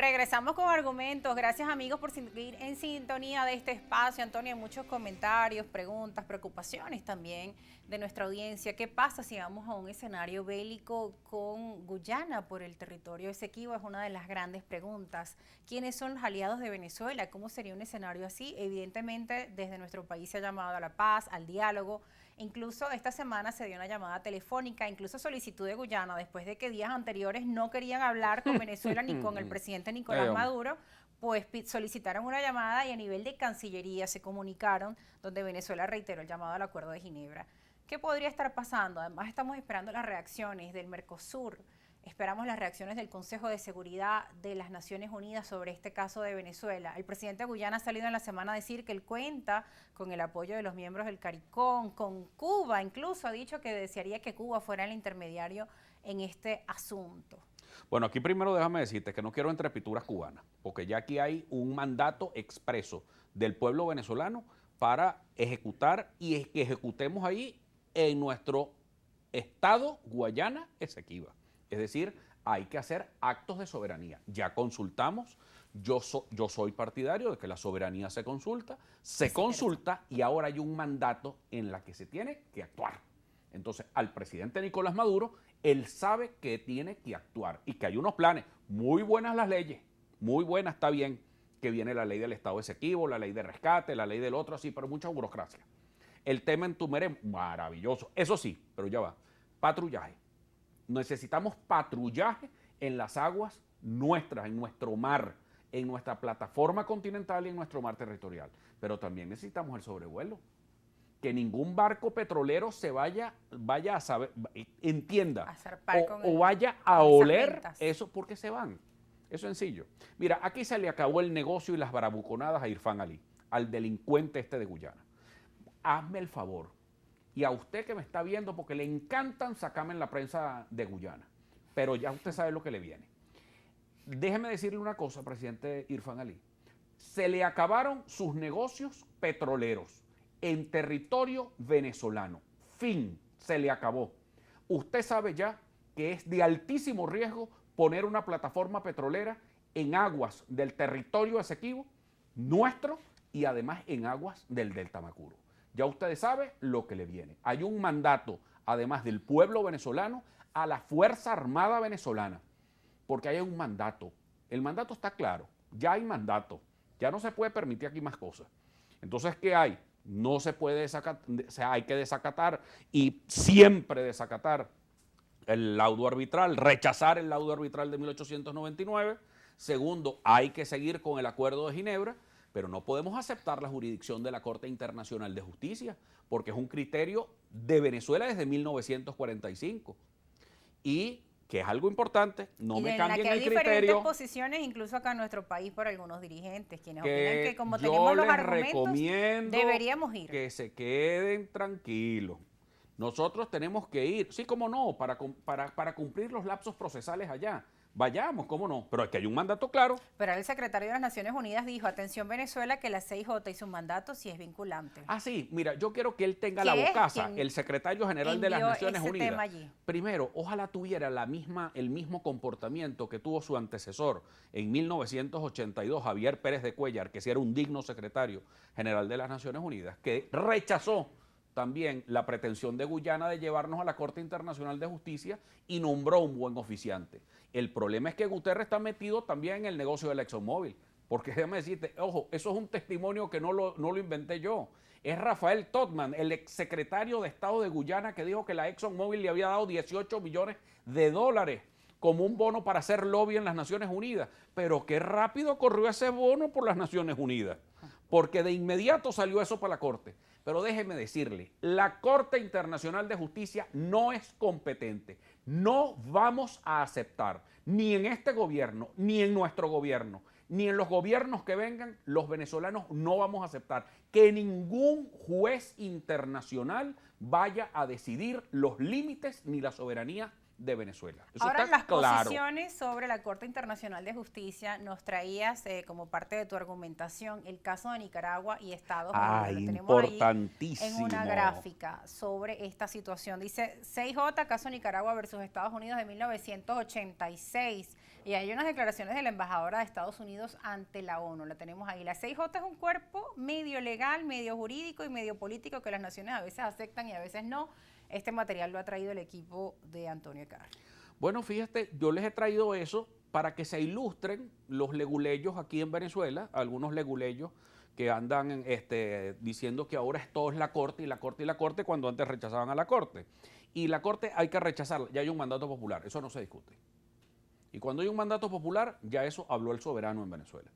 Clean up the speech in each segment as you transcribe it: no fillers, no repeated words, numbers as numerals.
Regresamos con argumentos. Gracias, amigos, por seguir en sintonía de este espacio. Antonio, hay muchos comentarios, preguntas, preocupaciones también de nuestra audiencia. ¿Qué pasa si vamos a un escenario bélico con Guyana por el territorio Esequibo? Es una de las grandes preguntas. ¿Quiénes son los aliados de Venezuela? ¿Cómo sería un escenario así? Evidentemente, desde nuestro país se ha llamado a la paz, al diálogo. Incluso esta semana se dio una llamada telefónica, incluso solicitud de Guyana, después de que días anteriores no querían hablar con Venezuela ni con el presidente Nicolás Maduro, pues solicitaron una llamada y a nivel de Cancillería se comunicaron, donde Venezuela reiteró el llamado al Acuerdo de Ginebra. ¿Qué podría estar pasando? Además estamos esperando las reacciones del Mercosur, esperamos las reacciones del Consejo de Seguridad de las Naciones Unidas sobre este caso de Venezuela. El presidente de Guyana ha salido en la semana a decir que él cuenta con el apoyo de los miembros del CARICOM, con Cuba, incluso ha dicho que desearía que Cuba fuera el intermediario en este asunto. Bueno, aquí primero déjame decirte que no quiero entrepituras cubanas, porque ya aquí hay un mandato expreso del pueblo venezolano para ejecutar y que ejecutemos ahí en nuestro estado Guayana Esequiba. Es decir, hay que hacer actos de soberanía. Ya consultamos, yo soy partidario de que la soberanía se consulta y ahora hay un mandato en la que se tiene que actuar. Entonces, al presidente Nicolás Maduro, él sabe que tiene que actuar y que hay unos planes. Muy buenas las leyes, muy buenas, está bien, que viene la ley del Estado Esequibo, la ley de rescate, la ley del otro, así, pero mucha burocracia. El tema en Tumeré, maravilloso, eso sí, pero ya va, patrullaje. Necesitamos patrullaje en las aguas nuestras, en nuestro mar, en nuestra plataforma continental y en nuestro mar territorial. Pero también necesitamos el sobrevuelo. Que ningún barco petrolero se vaya a saber, entienda, o vaya a oler eso porque se van. Eso es sencillo. Mira, aquí se le acabó el negocio y las barabuconadas a Irfán Ali, al delincuente este de Guyana. Hazme el favor. Y a usted que me está viendo, porque le encantan sacarme en la prensa de Guyana, pero ya usted sabe lo que le viene. Déjeme decirle una cosa, presidente Irfán Ali. Se le acabaron sus negocios petroleros en territorio venezolano. Fin, se le acabó. Usted sabe ya que es de altísimo riesgo poner una plataforma petrolera en aguas del territorio Esequibo, nuestro, y además en aguas del Delta Macuro. Ya ustedes saben lo que le viene. Hay un mandato, además del pueblo venezolano, a la Fuerza Armada venezolana, porque hay un mandato. El mandato está claro, ya hay mandato, ya no se puede permitir aquí más cosas. Entonces, ¿qué hay? No se puede desacatar, o sea, hay que desacatar y siempre desacatar el laudo arbitral, rechazar el laudo arbitral de 1899. Segundo, hay que seguir con el Acuerdo de Ginebra, pero no podemos aceptar la jurisdicción de la Corte Internacional de Justicia, porque es un criterio de Venezuela desde 1945. Y que es algo importante, no me cambien el criterio. Hay diferentes posiciones, incluso acá en nuestro país, por algunos dirigentes, quienes opinan que como tenemos los argumentos, deberíamos ir. Que se queden tranquilos. Nosotros tenemos que ir, sí, cómo no, para cumplir los lapsos procesales allá. Vayamos, cómo no, pero es que hay un mandato claro. Pero el secretario de las Naciones Unidas dijo, atención Venezuela, que la CIJ hizo un mandato si es vinculante. Ah, sí, mira, yo quiero que él tenga la bocaza, el secretario general de las Naciones Unidas. Primero, ojalá tuviera el mismo comportamiento que tuvo su antecesor en 1982, Javier Pérez de Cuéllar, que sí era un digno secretario general de las Naciones Unidas, que rechazó también la pretensión de Guyana de llevarnos a la Corte Internacional de Justicia y nombró un buen oficiante. El problema es que Guterres está metido también en el negocio del ExxonMobil, porque déjame decirte, ojo, eso es un testimonio que no lo inventé yo. Es Rafael Todman, el exsecretario de Estado de Guyana, que dijo que la ExxonMobil le había dado 18 millones de dólares como un bono para hacer lobby en las Naciones Unidas. Pero qué rápido corrió ese bono por las Naciones Unidas, porque de inmediato salió eso para la Corte. Pero déjeme decirle, la Corte Internacional de Justicia no es competente. No vamos a aceptar, ni en este gobierno, ni en nuestro gobierno, ni en los gobiernos que vengan, los venezolanos no vamos a aceptar que ningún juez internacional vaya a decidir los límites ni la soberanía de Venezuela. Eso ahora, está las claro. Posiciones sobre la Corte Internacional de Justicia, nos traías como parte de tu argumentación el caso de Nicaragua y Estados Unidos. Lo tenemos importantísimo. Ahí en una gráfica sobre esta situación. Dice 6J, caso Nicaragua versus Estados Unidos de 1986. Y hay unas declaraciones de la embajadora de Estados Unidos ante la ONU, la tenemos ahí. La CIJ es un cuerpo medio legal, medio jurídico y medio político que las naciones a veces aceptan y a veces no. Este material lo ha traído el equipo de Antonio Carr. Bueno, fíjate, yo les he traído eso para que se ilustren los leguleyos aquí en Venezuela, algunos leguleyos que andan diciendo que ahora todo es la Corte y la Corte y la Corte, cuando antes rechazaban a la Corte. Y la Corte hay que rechazarla, ya hay un mandato popular, eso no se discute. Y cuando hay un mandato popular, ya eso habló el soberano en Venezuela.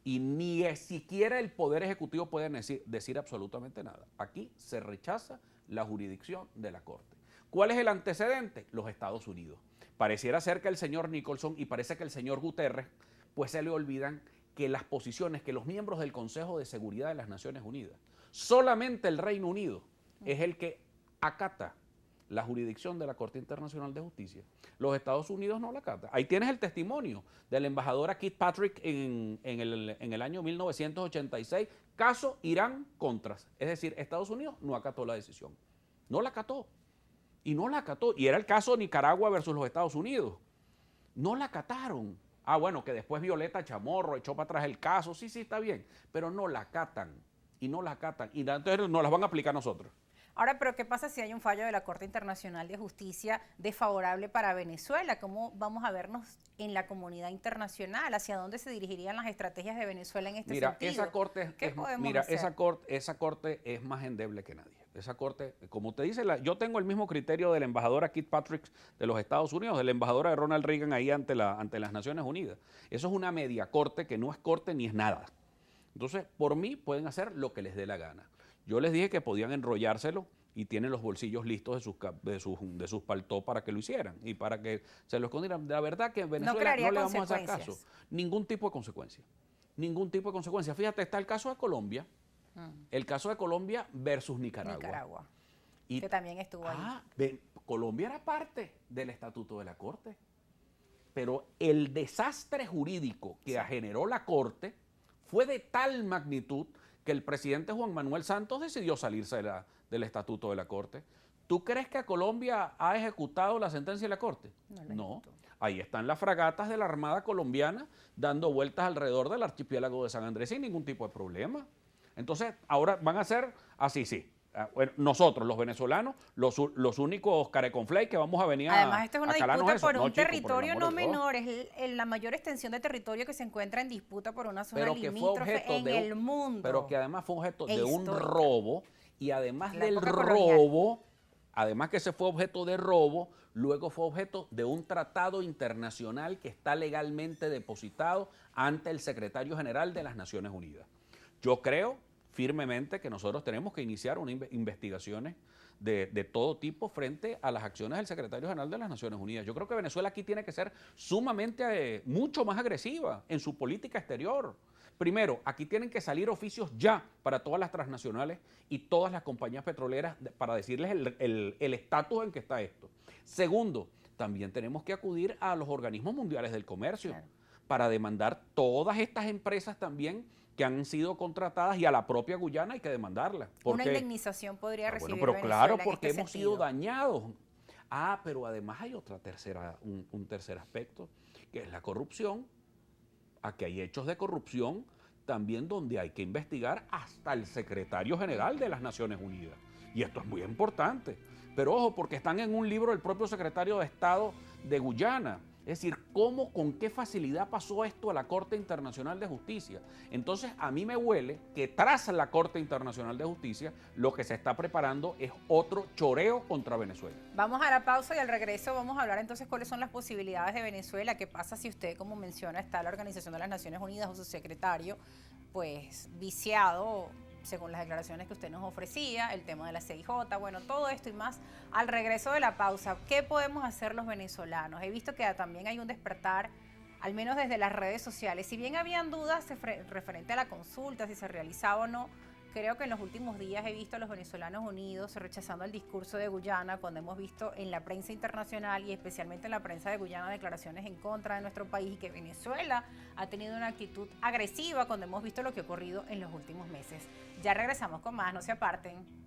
Y ni siquiera el Poder Ejecutivo puede decir absolutamente nada. Aquí se rechaza la jurisdicción de la Corte. ¿Cuál es el antecedente? Los Estados Unidos. Pareciera ser que el señor Nicholson y parece que el señor Guterres, pues se le olvidan que las posiciones, que los miembros del Consejo de Seguridad de las Naciones Unidas, solamente el Reino Unido es el que acata la jurisdicción de la Corte Internacional de Justicia. Los Estados Unidos no la acata. Ahí tienes el testimonio de la embajadora Kirkpatrick en el año 1986, caso Irán-Contras. Es decir, Estados Unidos no acató la decisión. No la acató. Y no la acató. Y era el caso Nicaragua versus los Estados Unidos. No la acataron. Ah, bueno, que después Violeta Chamorro echó para atrás el caso. Sí, sí, está bien. Pero no la acatan. Y no la acatan. Y entonces nos las van a aplicar nosotros. Ahora, pero ¿qué pasa si hay un fallo de la Corte Internacional de Justicia desfavorable para Venezuela? ¿Cómo vamos a vernos en la comunidad internacional? ¿Hacia dónde se dirigirían las estrategias de Venezuela en este sentido? Esa corte esa corte es más endeble que nadie. Esa corte, como te dice, yo tengo el mismo criterio de la embajadora Kirkpatrick de los Estados Unidos, de la embajadora de Ronald Reagan ahí ante las Naciones Unidas. Eso es una media corte que no es corte ni es nada. Entonces, por mí pueden hacer lo que les dé la gana. Yo les dije que podían enrollárselo y tienen los bolsillos listos de sus paltó para que lo hicieran y para que se lo escondieran. La verdad que en Venezuela no le vamos a hacer caso. Ningún tipo de consecuencia. Ningún tipo de consecuencia. Fíjate, está el caso de Colombia. El caso de Colombia versus Nicaragua. Que también estuvo ahí. Colombia era parte del Estatuto de la Corte. Pero el desastre jurídico que generó la Corte fue de tal magnitud que el presidente Juan Manuel Santos decidió salirse del Estatuto de la Corte. ¿Tú crees que Colombia ha ejecutado la sentencia de la Corte? No. Ahí están las fragatas de la Armada colombiana dando vueltas alrededor del archipiélago de San Andrés sin ningún tipo de problema. Entonces, ahora van a ser así, sí. Bueno, nosotros, los venezolanos, los únicos careconflay que vamos a venir Además, esto es una disputa eso. por un territorio no menor, es la mayor extensión de territorio que se encuentra en disputa por una zona limítrofe en el mundo. Pero que además fue objeto de un robo, y además del robo, además que se fue objeto de robo, luego fue objeto de un tratado internacional que está legalmente depositado ante el secretario general de las Naciones Unidas. Yo creo firmemente que nosotros tenemos que iniciar unas investigaciones de todo tipo frente a las acciones del secretario general de las Naciones Unidas. Yo creo que Venezuela aquí tiene que ser sumamente, mucho más agresiva en su política exterior. Primero, aquí tienen que salir oficios ya para todas las transnacionales y todas las compañías petroleras para decirles el estatus en que está esto. Segundo, también tenemos que acudir a los organismos mundiales del comercio para demandar todas estas empresas también que han sido contratadas, y a la propia Guyana hay que demandarla. Una indemnización podría recibir pero Venezuela claro, porque hemos sido dañados. Pero además hay un tercer aspecto, que es la corrupción. Aquí hay hechos de corrupción también donde hay que investigar hasta el secretario general de las Naciones Unidas. Y esto es muy importante. Pero ojo, porque están en un libro del propio secretario de Estado de Guyana. Es decir, con qué facilidad pasó esto a la Corte Internacional de Justicia. Entonces, a mí me huele que tras la Corte Internacional de Justicia, lo que se está preparando es otro choreo contra Venezuela. Vamos a la pausa y al regreso vamos a hablar entonces cuáles son las posibilidades de Venezuela. ¿Qué pasa si usted, como menciona, está la Organización de las Naciones Unidas o su secretario, pues viciado, según las declaraciones que usted nos ofrecía, el tema de la CIJ, bueno, todo esto y más al regreso de la pausa. ¿Qué podemos hacer los venezolanos? He visto que también hay un despertar, al menos desde las redes sociales. Si bien habían dudas referente a la consulta, si se realizaba o no, creo que en los últimos días he visto a los venezolanos unidos rechazando el discurso de Guyana, cuando hemos visto en la prensa internacional y especialmente en la prensa de Guyana declaraciones en contra de nuestro país, y que Venezuela ha tenido una actitud agresiva cuando hemos visto lo que ha ocurrido en los últimos meses. Ya regresamos con más, no se aparten.